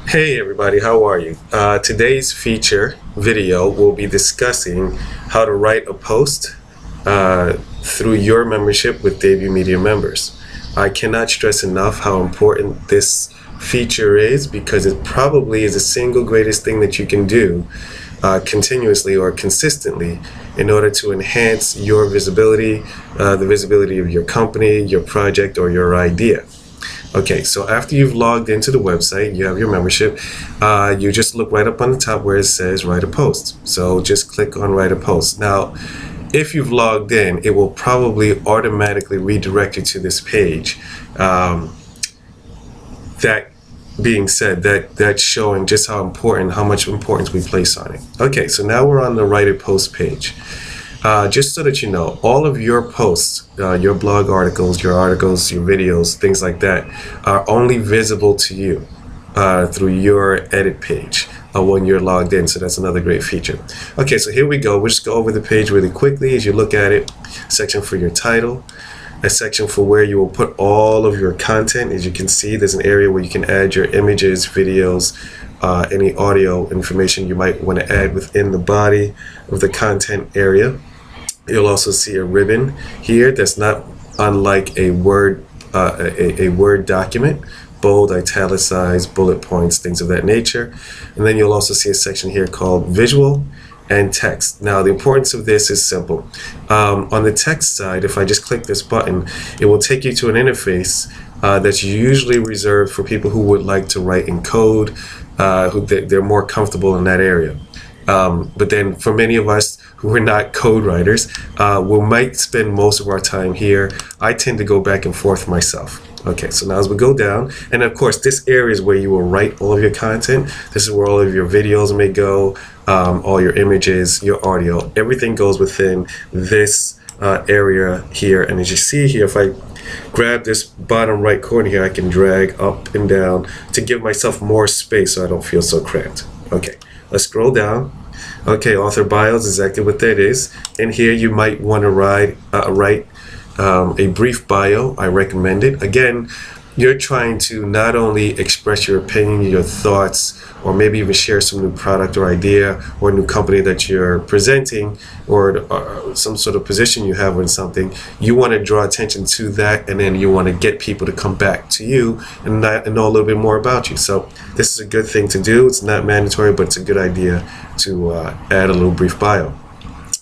Hey everybody, how are you? Today's feature video will be discussing how to write a post through your membership with Debut Media members. I cannot stress enough how important this feature is because it probably is the single greatest thing that you can do continuously or consistently in order to enhance your visibility, the visibility of your company, your project, or your idea. Okay, so after you've logged into the website, you have your membership, you just look right up on the top where it says write a post. So just click on write a post. Now, if you've logged in, it will probably automatically redirect you to this page. That being said, that's showing just how much importance we place on it. Okay, so now we're on the write a post page. Just so that you know, all of your posts, your blog articles, your videos, things like that, are only visible to you through your edit page when you're logged in. So that's another great feature. Okay, so here we go. We'll just go over the page really quickly as you look at it. Section for your title, a section for where you will put all of your content. As you can see, there's an area where you can add your images, videos, any audio information you might want to add within the body of the content area. You'll also see a ribbon here that's not unlike a Word document, bold, italicized, bullet points, things of that nature. And then you'll also see a section here called visual and text. Now, the importance of this is simple. On the text side, if I just click this button, it will take you to an interface that's usually reserved for people who would like to write in code, they're more comfortable in that area. But then for many of us who are not code writers, we might spend most of our time here. I tend to go back and forth myself. Okay, so now as we go down, and of course this area is where you will write all of your content. This is where all of your videos may go, all your images, your audio, everything goes within this area here. And as you see here, if I grab this bottom right corner here, I can drag up and down to give myself more space so I don't feel so cramped. Okay, let's scroll down. Okay, author bios, exactly what that is. In here, you might want to write a brief bio. I recommend it. Again, you're trying to not only express your opinion, your thoughts, or maybe even share some new product or idea or new company that you're presenting, or some sort of position you have in something. You want to draw attention to that, and then you want to get people to come back to you and know a little bit more about you. So this is a good thing to do. It's not mandatory, but it's a good idea to add a little brief bio.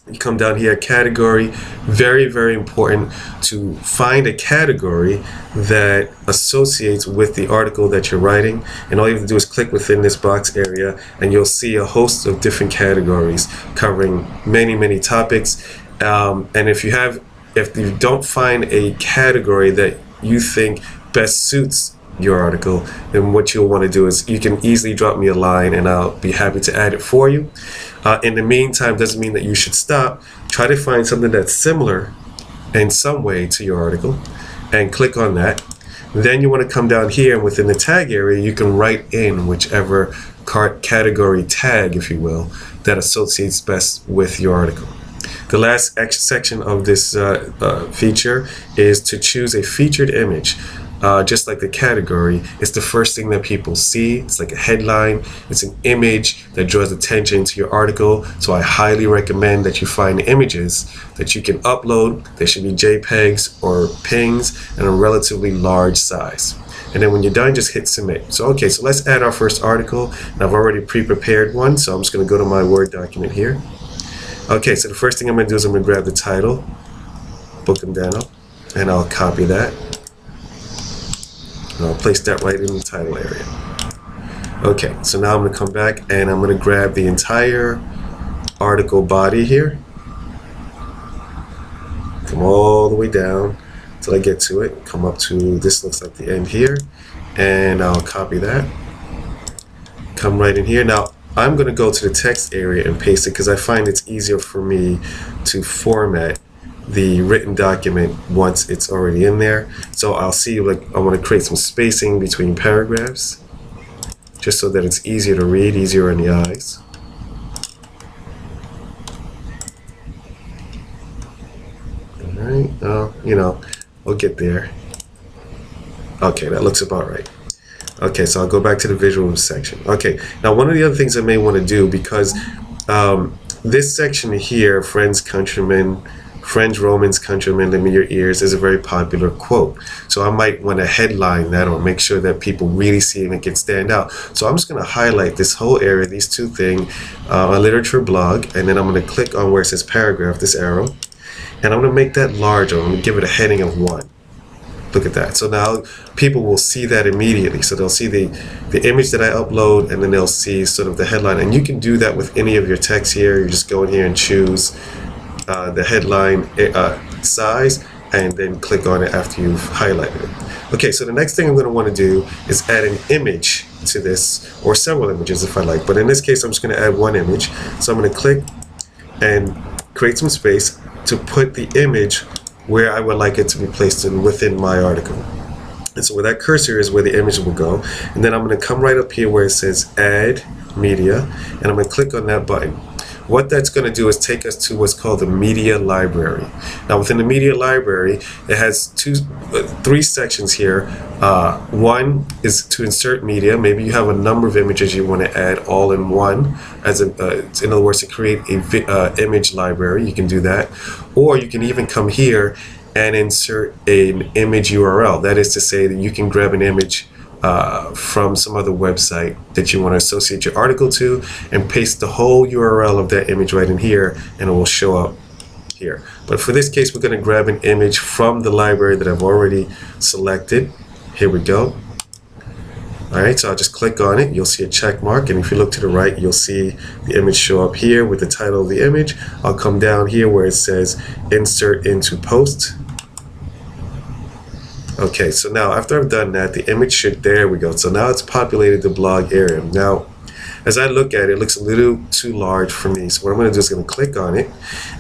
You come down here, category. Very, very important to find a category that associates with the article that you're writing. And all you have to do is click within this box area, and you'll see a host of different categories covering many, many topics. And if you don't find a category that you think best suits your article, then what you'll want to do is you can easily drop me a line and I'll be happy to add it for you. In the meantime, doesn't mean that you should stop. Try to find something that's similar in some way to your article and click on that. Then you want to come down here, and within the tag area, you can write in whichever category tag, if you will, that associates best with your article. The last section of this feature is to choose a featured image. Just like the category, it's the first thing that people see. It's like a headline. It's an image that draws attention to your article. So I highly recommend that you find images that you can upload. They should be JPEGs or PNGs in a relatively large size. And then when you're done, just hit submit. So okay, so let's add our first article. And I've already pre-prepared one, so I'm just going to go to my Word document here. Okay, so the first thing I'm going to do is I'm going to grab the title, Bookendano, and I'll copy that. And I'll place that right in the title area. Okay, so now I'm going to come back and I'm going to grab the entire article body here. Come all the way down till I get to it. Come up to, this looks like the end here. And I'll copy that. Come right in here. Now, I'm going to go to the text area and paste it because I find it's easier for me to format the written document once it's already in there. So I'll see, like, I want to create some spacing between paragraphs just so that it's easier to read, easier on the eyes. Alright, we'll get there. Okay, that looks about right. Okay, so I'll go back to the visual section. Okay, now one of the other things I may want to do, because this section here, friends, countrymen, friends, Romans, countrymen, lend me your ears, is a very popular quote. So I might want to headline that or make sure that people really see it and it can stand out. So I'm just going to highlight this whole area, these two things, a literature blog, and then I'm going to click on where it says paragraph, this arrow, and I'm going to make that larger. I'm going to give it a heading of 1. Look at that. So now people will see that immediately. So they'll see the image that I upload, and then they'll see sort of the headline. And you can do that with any of your text here. You just go in here and choose the headline size, and then click on it after you've highlighted it. Okay, so the next thing I'm going to want to do is add an image to this, or several images if I like. But in this case, I'm just going to add one image. So I'm going to click and create some space to put the image where I would like it to be placed within my article. And so where that cursor is where the image will go. And then I'm going to come right up here where it says Add Media, and I'm going to click on that button. What that's going to do is take us to what's called the media library. Now within the media library, it has three sections here. One is to insert media. Maybe you have a number of images you want to add all in one, in other words, to create a image library. You can do that, or you can even come here and insert an image URL. That is to say that you can grab an image from some other website that you want to associate your article to, and paste the whole URL of that image right in here, and it will show up here. But for this case, we're going to grab an image from the library that I've already selected. Here we go. Alright, so I'll just click on it. You'll see a check mark, and if you look to the right, you'll see the image show up here with the title of the image. I'll come down here where it says Insert into Post. Okay, so now after I've done that, the image should, there we go. So now it's populated the blog area. Now, as I look at it, it looks a little too large for me. So what I'm going to do is going to click on it,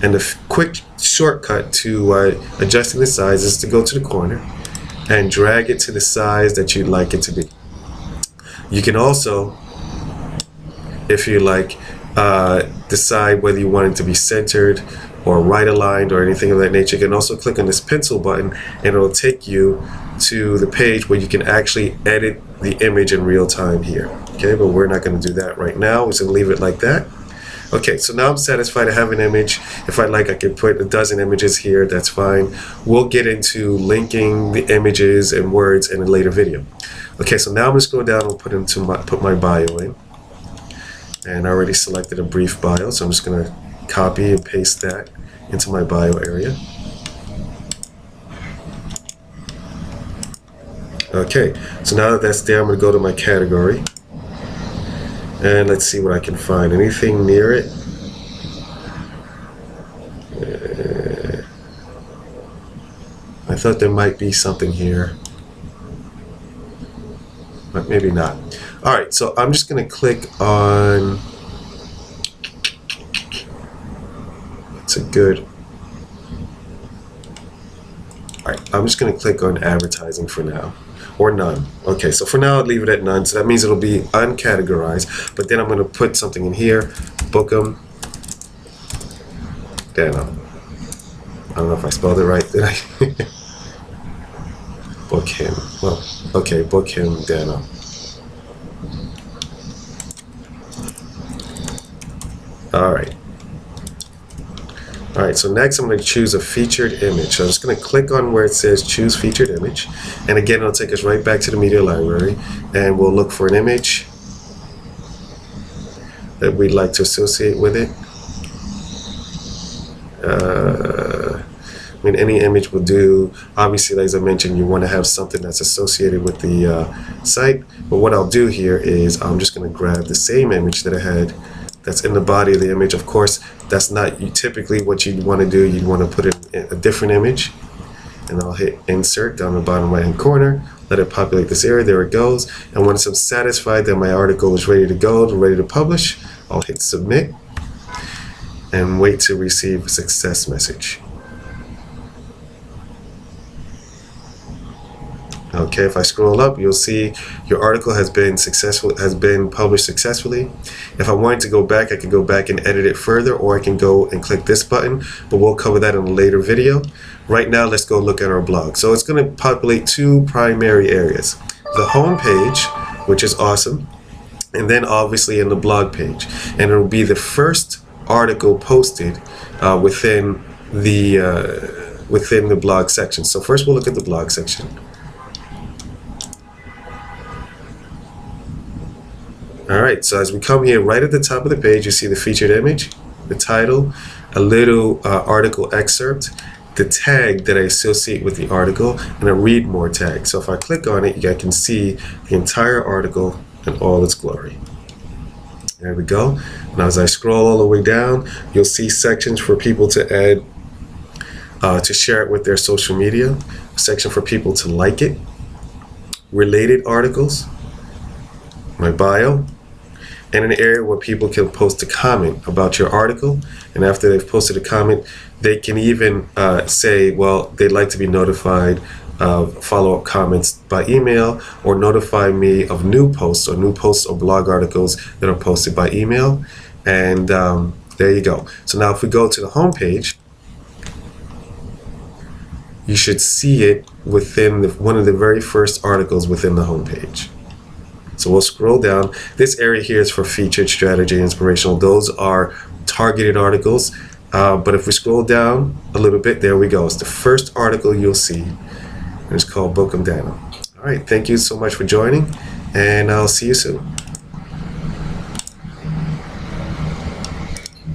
and the quick shortcut to adjusting the size is to go to the corner and drag it to the size that you'd like it to be. You can also, if you like, decide whether you want it to be centered or right aligned or anything of that nature. You can also click on this pencil button, and it'll take you to the page where you can actually edit the image in real time here. Okay, but we're not going to do that right now. We're just going to leave it like that. Okay, so now I'm satisfied. I have an image. If I like, I can put a dozen images here. That's fine. We'll get into linking the images and words in a later video. Okay, so now I'm just going down and put my bio in. And I already selected a brief bio, so I'm just going to copy and paste that into my bio area. Okay, so now that that's there, I'm going to go to my category, and let's see what I can find. Anything near it? I thought there might be something here, but maybe not. Alright, so I'm just going to click on, it's a good, alright, I'm just going to click on advertising for now, or none. Okay, so for now I'll leave it at none, so that means it'll be uncategorized, but then I'm going to put something in here, Bookham Dano. I don't know if I spelled it right, did I? Bookham, well, okay, Bookham Dano. Alright. Alright, so next I'm going to choose a featured image. So I'm just going to click on where it says choose featured image. And again, it'll take us right back to the media library. And we'll look for an image that we'd like to associate with it. I mean, any image will do. Obviously, as I mentioned, you want to have something that's associated with the site. But what I'll do here is I'm just going to grab the same image that I had that's in the body of the image. Of course, that's not typically what you'd want to do. You'd want to put in a different image, and I'll hit insert down the bottom right hand corner, let it populate this area. There it goes. And once I'm satisfied that my article is ready to go, ready to publish, I'll hit submit and wait to receive a success message. Okay, if I scroll up, you'll see your article has been published successfully. If I wanted to go back, I can go back and edit it further, or I can go and click this button, but we'll cover that in a later video. Right now, let's go look at our blog. So it's going to populate two primary areas. the home page, which is awesome, and then obviously in the blog page, and it will be the first article posted within the blog section. So first we'll look at the blog section. All right, so as we come here, right at the top of the page, you see the featured image, the title, a little article excerpt, the tag that I associate with the article, and a read more tag. So if I click on it, I can see the entire article in all its glory. There we go. Now as I scroll all the way down, you'll see sections for people to add, to share it with their social media, a section for people to like it, related articles, my bio, and an area where people can post a comment about your article. And after they've posted a comment, they can even say, well, they'd like to be notified of follow-up comments by email, or notify me of new posts or blog articles that are posted by email. And there you go. So now if we go to the home page, you should see it within one of the very first articles within the home page. So we'll scroll down. This area here is for featured, strategy, inspirational. Those are targeted articles. But if we scroll down a little bit, there we go. It's the first article you'll see. And it's called Book 'em Dano. All right, thank you so much for joining, and I'll see you soon.